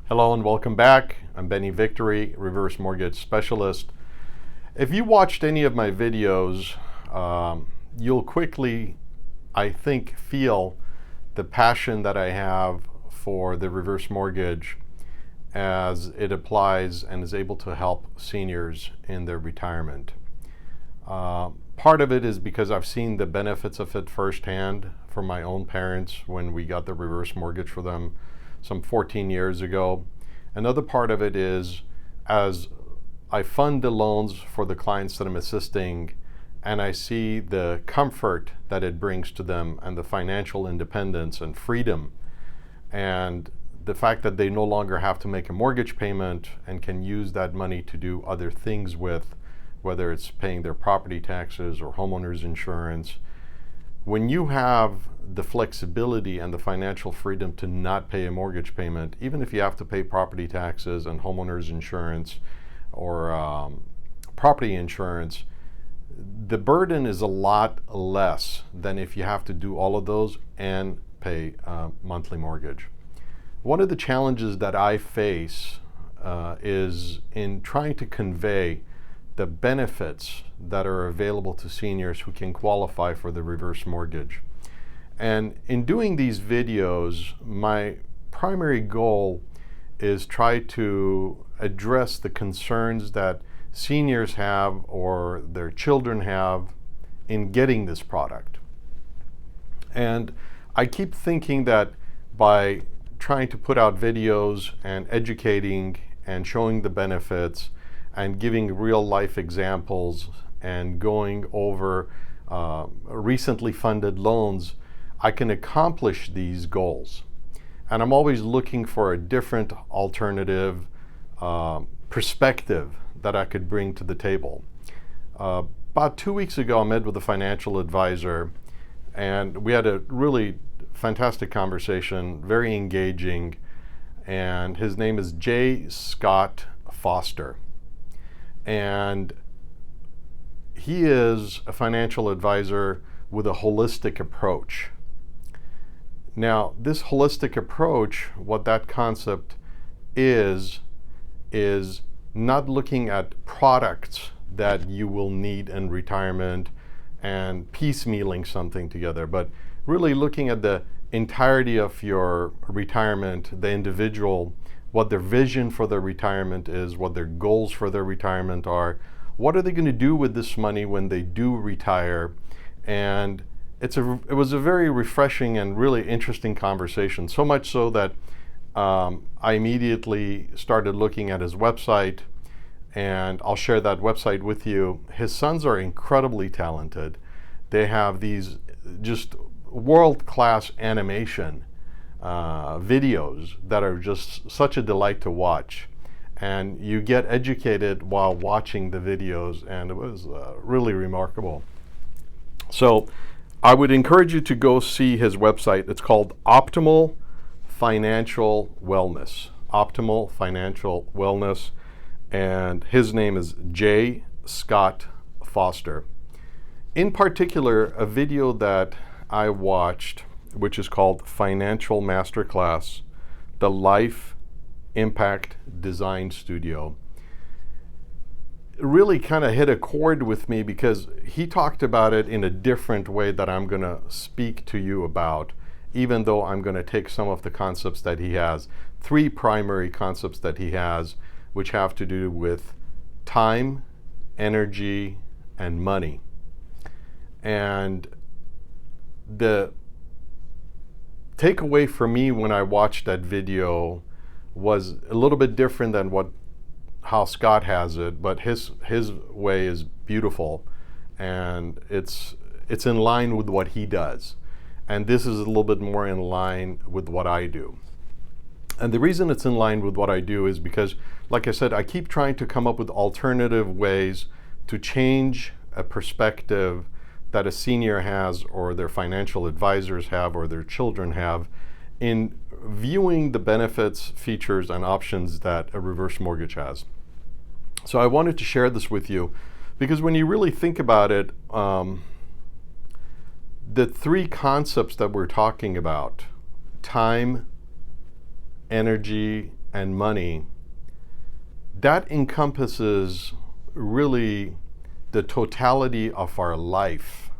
Hello and welcome back. I'm BVictory, reverse mortgage specialist. If you watched any of my videos, you'll quickly, I think, feel the passion that I have for the reverse mortgage as it applies and is able to help seniors in their retirement. Part of it is because I've seen the benefits of it firsthand from my own parents when we got the reverse mortgage for them some 14 years ago. Another part of it is as I fund the loans for the clients that I'm assisting and I see the comfort that it brings to them and the financial independence and freedom and the fact that they no longer have to make a mortgage payment and can use that money to do other things with, whether it's paying their property taxes or homeowners insurance. When you have the flexibility and the financial freedom to not pay a mortgage payment, even if you have to pay property taxes and homeowners insurance or property insurance, the burden is a lot less than if you have to do all of those and pay a monthly mortgage. One of the challenges that I face is in trying to convey the benefits that are available to seniors who can qualify for the reverse mortgage. And in doing these videos, my primary goal is try to address the concerns that seniors have or their children have in getting this product. And I keep thinking that by trying to put out videos and educating and showing the benefits and giving real life examples and going over recently funded loans, I can accomplish these goals. And I'm always looking for a different alternative perspective that I could bring to the table. About 2 weeks ago, I met with a financial advisor and we had a really fantastic conversation, very engaging, and his name is J. Scott Foster. And he is a financial advisor with a holistic approach. Now, this holistic approach, what that concept is not looking at products that you will need in retirement and piecemealing something together, but really looking at the entirety of your retirement, the individual, what their vision for their retirement is, what their goals for their retirement are, what are they going to do with this money when they do retire. And it was a very refreshing and really interesting conversation, so much so that I immediately started looking at his website, and I'll share that website with you. His sons are incredibly talented. They have these just world-class animation videos that are just such a delight to watch, and you get educated while watching the videos, and it was really remarkable. So I would encourage you to go see his website. It's called Optimal Financial Wellness. Optimal Financial Wellness, and his name is J. Scott Foster. In particular, a video that I watched, which is called Financial Masterclass, the Life Impact Design Studio, really kind of hit a chord with me because he talked about it in a different way that I'm going to speak to you about, even though I'm going to take some of the concepts that he has. 3 primary concepts that he has, which have to do with time, energy, and money. And the takeaway for me when I watched that video was a little bit different than how Scott has it, but his way is beautiful, and it's in line with what he does. And this is a little bit more in line with what I do. And the reason it's in line with what I do is because, like I said, I keep trying to come up with alternative ways to change a perspective that a senior has, or their financial advisors have, or their children have, in viewing the benefits, features, and options that a reverse mortgage has. So I wanted to share this with you because when you really think about it, the 3 concepts that we're talking about, time, energy, and money, that encompasses really the totality of our life.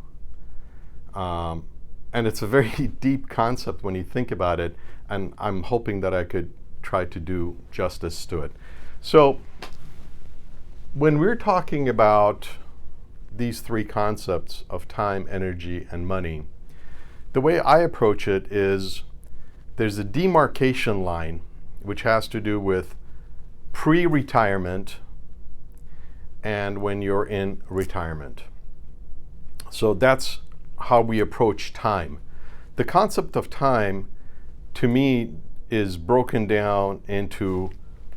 And it's a very deep concept when you think about it, and I'm hoping that I could try to do justice to it. So when we're talking about these three concepts of time, energy, and money, the way I approach it is there's a demarcation line which has to do with pre-retirement and when you're in retirement. So that's how we approach time. The concept of time, to me, is broken down into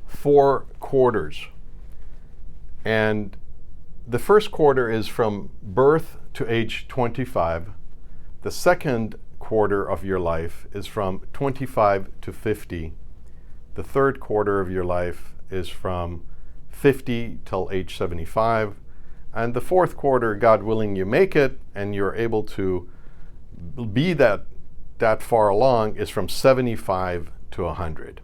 4 quarters. And the first quarter is from birth to age 25. The second quarter of your life is from 25 to 50. The third quarter of your life is from 50 till age 75. And the fourth quarter, God willing, you make it and you're able to be that far along, is from 75 to 100.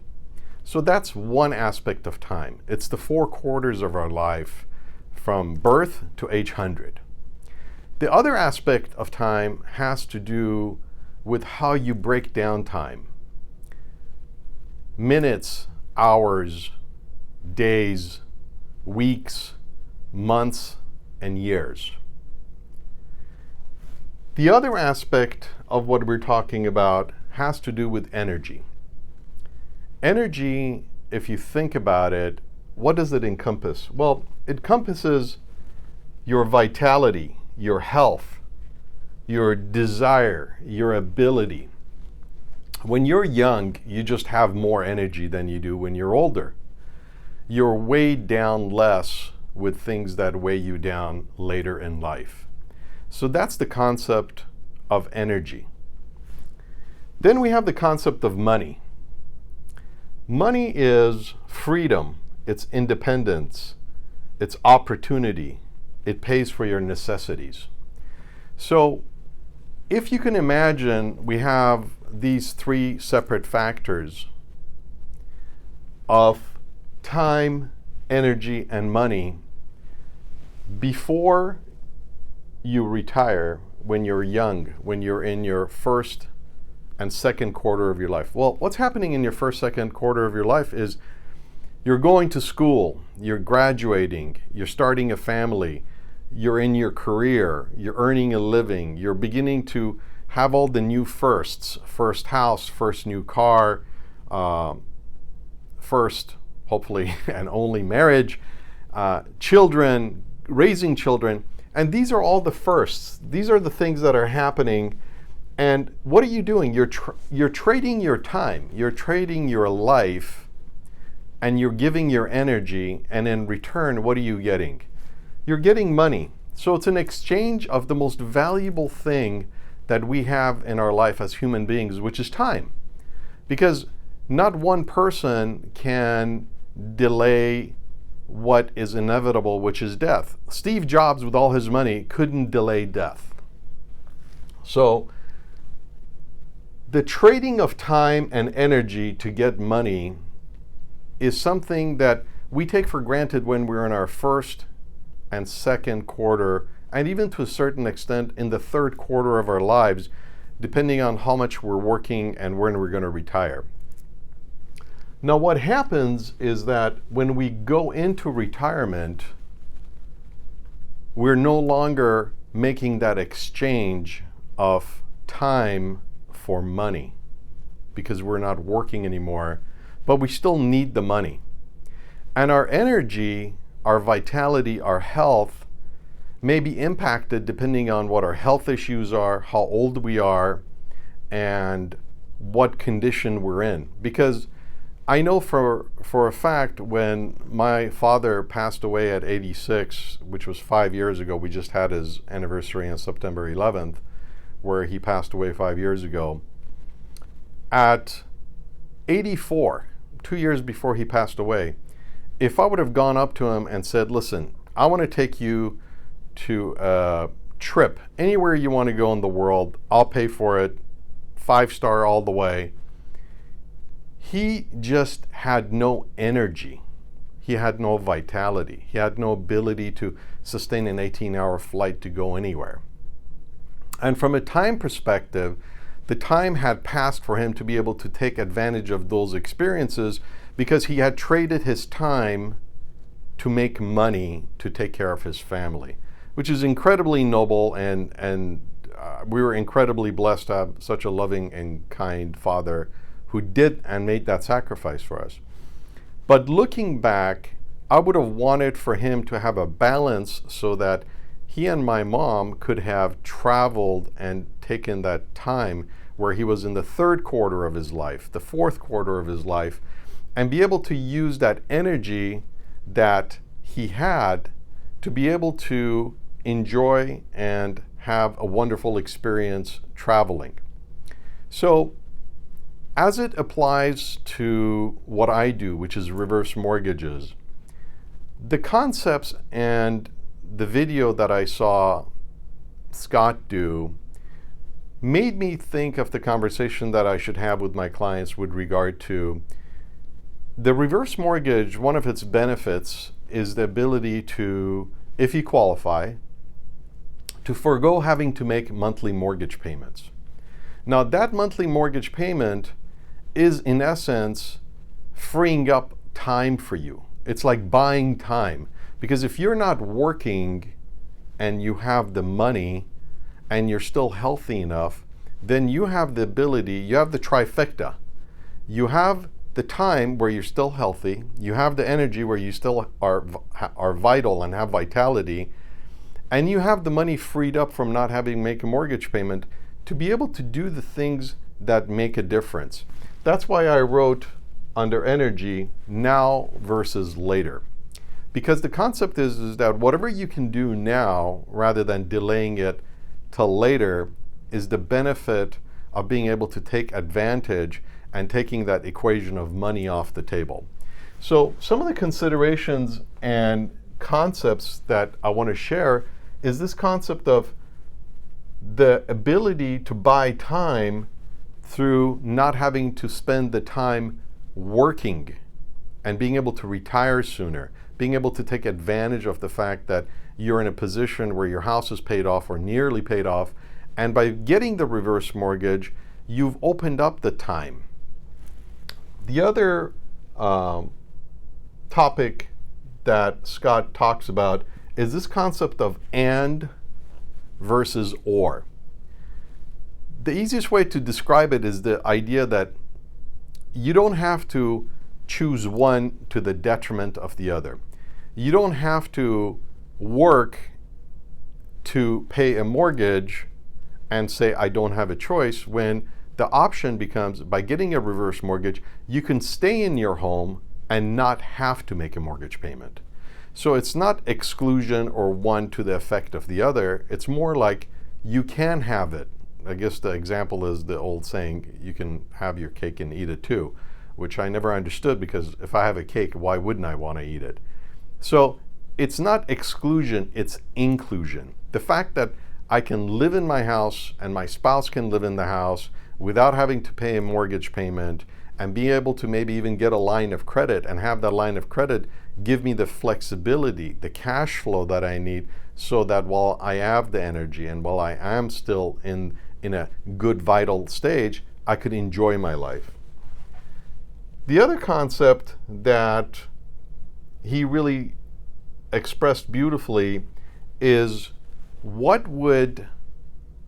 So that's one aspect of time. It's the 4 quarters of our life from birth to age 100. The other aspect of time has to do with how you break down time. Minutes, hours, days, weeks, months, and years. The other aspect of what we're talking about has to do with energy. Energy, if you think about it, what does it encompass? Well, it encompasses your vitality, your health, your desire, your ability. When you're young, you just have more energy than you do when you're older. You're weighed down less with things that weigh you down later in life. So that's the concept of energy. Then we have the concept of money. Money is freedom, it's independence, it's opportunity, it pays for your necessities. So if you can imagine, we have these 3 separate factors of time, energy, and money before you retire, when you're young, when you're in your first and second quarter of your life. Well, what's happening in your first, second quarter of your life is you're going to school, you're graduating, you're starting a family, you're in your career, you're earning a living, you're beginning to have all the new firsts, first house, first new car, first, hopefully, and only marriage, children, raising children. And these are all the firsts. These are the things that are happening. And what are you doing? You're trading your time. You're trading your life, and you're giving your energy. And in return, what are you getting? You're getting money. So it's an exchange of the most valuable thing that we have in our life as human beings, which is time. Because not one person can delay what is inevitable, which is death. Steve Jobs, with all his money, couldn't delay death. So the trading of time and energy to get money is something that we take for granted when we're in our first and second quarter, and even to a certain extent in the third quarter of our lives, depending on how much we're working and when we're going to retire. Now, what happens is that when we go into retirement, we're no longer making that exchange of time for money because we're not working anymore, but we still need the money. And our energy, our vitality, our health may be impacted depending on what our health issues are, how old we are, and what condition we're in. Because I know for a fact when my father passed away at 86, which was 5 years ago, we just had his anniversary on September 11th, where he passed away 5 years ago. At 84, 2 years before he passed away, if I would have gone up to him and said, listen, I want to take you to a trip anywhere you want to go in the world, I'll pay for it, 5-star all the way, he just had no energy. He had no vitality. He had no ability to sustain an 18-hour flight to go anywhere. And from a time perspective, the time had passed for him to be able to take advantage of those experiences because he had traded his time to make money to take care of his family, which is incredibly noble, and we were incredibly blessed to have such a loving and kind father who did and made that sacrifice for us. But looking back, I would have wanted for him to have a balance so that he and my mom could have traveled and taken that time where he was in the third quarter of his life, the fourth quarter of his life, and be able to use that energy that he had to be able to enjoy and have a wonderful experience traveling. So as it applies to what I do, which is reverse mortgages, the concepts and the video that I saw Scott do made me think of the conversation that I should have with my clients with regard to the reverse mortgage. One of its benefits is the ability to, if you qualify, to forego having to make monthly mortgage payments. Now, that monthly mortgage payment is in essence freeing up time for you. It's like buying time, because if you're not working and you have the money and you're still healthy enough, then you have the ability, you have the trifecta. You have the time where you're still healthy, you have the energy where you still are vital and have vitality, and you have the money freed up from not having to make a mortgage payment to be able to do the things that make a difference. That's why I wrote under energy, now versus later. Because the concept is that whatever you can do now rather than delaying it till later is the benefit of being able to take advantage and taking that equation of money off the table. So some of the considerations and concepts that I want to share is this concept of the ability to buy time through not having to spend the time working and being able to retire sooner, being able to take advantage of the fact that you're in a position where your house is paid off or nearly paid off, and by getting the reverse mortgage, you've opened up the time. The other topic that Scott talks about is this concept of and versus or. The easiest way to describe it is the idea that you don't have to choose one to the detriment of the other. You don't have to work to pay a mortgage and say, I don't have a choice, when the option becomes, by getting a reverse mortgage, you can stay in your home and not have to make a mortgage payment. So it's not exclusion or one to the effect of the other. It's more like you can have it. I guess the example is the old saying, you can have your cake and eat it too, which I never understood, because if I have a cake, why wouldn't I want to eat it? So it's not exclusion, it's inclusion. The fact that I can live in my house and my spouse can live in the house without having to pay a mortgage payment, and be able to maybe even get a line of credit and have that line of credit give me the flexibility, the cash flow that I need, so that while I have the energy and while I am still in a good vital stage, I could enjoy my life. The other concept that he really expressed beautifully is, what would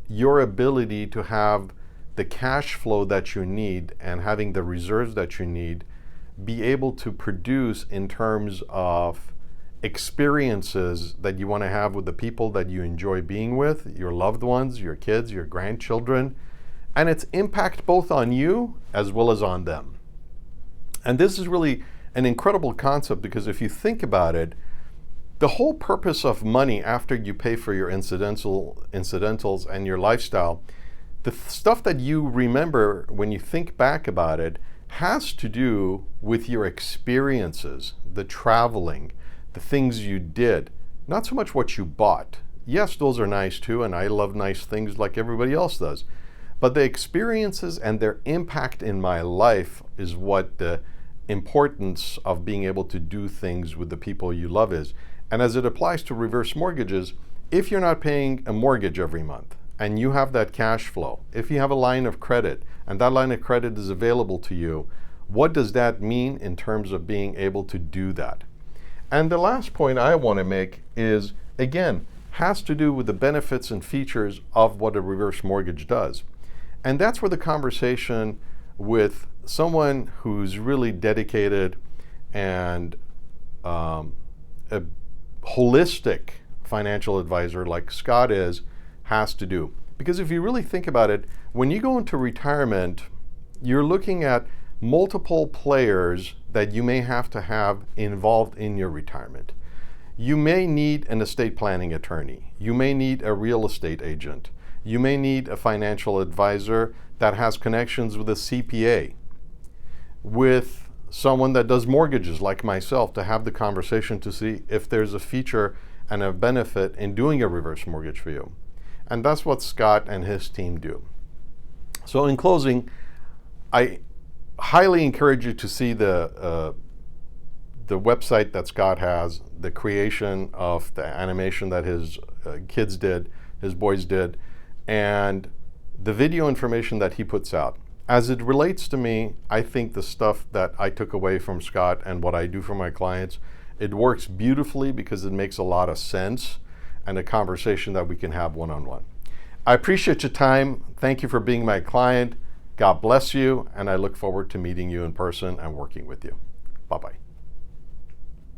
your ability to have the cash flow that you need and having the reserves that you need be able to produce in terms of experiences that you want to have with the people that you enjoy being with, your loved ones, your kids, your grandchildren, and its impact both on you as well as on them. And this is really an incredible concept, because if you think about it, the whole purpose of money after you pay for your incidentals and your lifestyle, the stuff that you remember when you think back about it has to do with your experiences, the traveling, the things you did, not so much what you bought. Yes, those are nice too, and I love nice things like everybody else does. but the experiences and their impact in my life is what the importance of being able to do things with the people you love is. And as it applies to reverse mortgages, if you're not paying a mortgage every month and you have that cash flow, if you have a line of credit and that line of credit is available to you, what does that mean in terms of being able to do that? And the last point I want to make is, again, has to do with the benefits and features of what a reverse mortgage does. And that's where the conversation with someone who's really dedicated and a holistic financial advisor like Scott is, has to do. Because if you really think about it, when you go into retirement, you're looking at multiple players that you may have to have involved in your retirement. You may need an estate planning attorney. You may need a real estate agent. You may need a financial advisor that has connections with a CPA, with someone that does mortgages like myself, to have the conversation to see if there's a feature and a benefit in doing a reverse mortgage for you. And that's what Scott and his team do. So in closing, I highly encourage you to see the website that Scott has, the creation of the animation that his kids did, his boys did, and the video information that he puts out. As it relates to me, I think the stuff that I took away from Scott and what I do for my clients, it works beautifully because it makes a lot of sense and a conversation that we can have one-on-one. I appreciate your time. Thank you for being my client. God bless you, and I look forward to meeting you in person and working with you. Bye-bye.